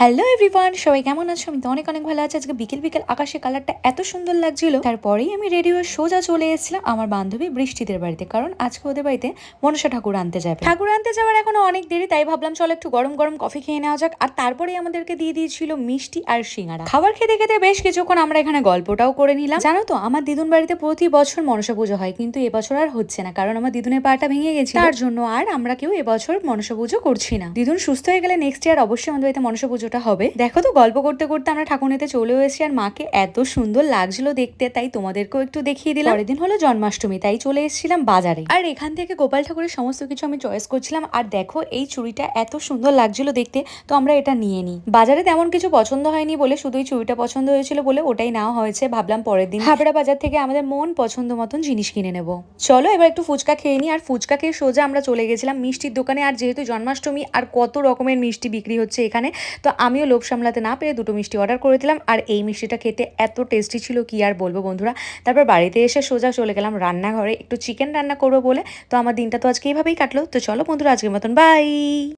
Hello everyone, সবাই কেমন আছো? আমি তো অনেক অনেক ভালো আছি। আজকে বিকেল বিকেল আকাশে কালারটা এত সুন্দর লাগছিল, তারপরেই আমি রেডি হয়ে সোজা চলে এসেছিলাম আমার বান্ধবী বৃষ্টিদের বাড়িতে, কারণ আজকে ওদের বাড়িতে মনসা ঠাকুর আনতে যাবে। ঠাকুর আনতে যাওয়ার এখনো অনেক দেরি, তাই ভাবলাম চলো একটু গরম গরম কফি খেয়ে নেওয়া যাক। আর তারপরে আমাদেরকে দিয়ে দিয়েছিল মিষ্টি আর সিঙ্গারা। খাবার খেতে খেতে বেশ কিছুক্ষণ আমরা এখানে গল্পটাও করে নিলাম। জানো তো, আমার দিদুন বাড়িতে প্রতি বছর মনসা পুজো হয়, কিন্তু এবছর আর হচ্ছে না, কারণ আমার দিদুনের পাটা ভেঙে গেছে, তার জন্য আর আমরা কেউ এবছর মনসা পুজো করছি না। দিদুন সুস্থ হয়ে গেলে নেক্সট ইয়ার অবশ্যই আমাদের বাড়িতে মনসা পুজোটা হবে। দেখো তো, গল্প করতে করতে আমরা ঠাকুর নিতে চলে এসেছি, আর মাকে এত সুন্দর লাগছিল দেখতে, তাই তোমাদেরকেও একটু দেখিয়ে দিলাম। পরের দিন হলো জন্মাষ্টমী, তাই চলে এসেছিলাম বাজারে, আর এখান থেকে গোপাল ঠাকুরের সমস্ত কিছু আমি চয়েস করছিলাম। আর দেখো, এই চুড়িটা এত সুন্দর লাগছিল দেখতে, তো আমরা এটা নিয়ে নিই। বাজারে তেমন কিছু পছন্দ হয়নি বলে, শুধুই চুড়িটা পছন্দ হয়েছিল বলে ওটাই নেওয়া হয়েছে। ভাবলাম পরের দিন হাবড়া বাজার থেকে আমাদের মন পছন্দ মতন জিনিস কিনে নেবো। চলো এবার একটু ফুচকা খেয়ে নিই। আর ফুচকা খেয়ে সোজা আমরা চলে গেছিলাম মিষ্টির দোকানে। আর যেহেতু জন্মাষ্টমী, আর কত রকমের মিষ্টি বিক্রি হচ্ছে এখানে, তো আমিও লোভ সামলাতে না পেরে দুটো মিষ্টি অর্ডার করে দিলাম। আর এই মিষ্টিটা খেতে এত টেস্টি ছিল, কি আর বলবো বন্ধুরা। তারপর বাড়িতে এসে সোজা চলে গেলাম রান্নাঘরে, একটু চিকেন রান্না করবো বলে। তো আমার দিনটা তো আজকে এইভাবেই কাটলো। তো চলো বন্ধুরা, আজকের মতন বাই।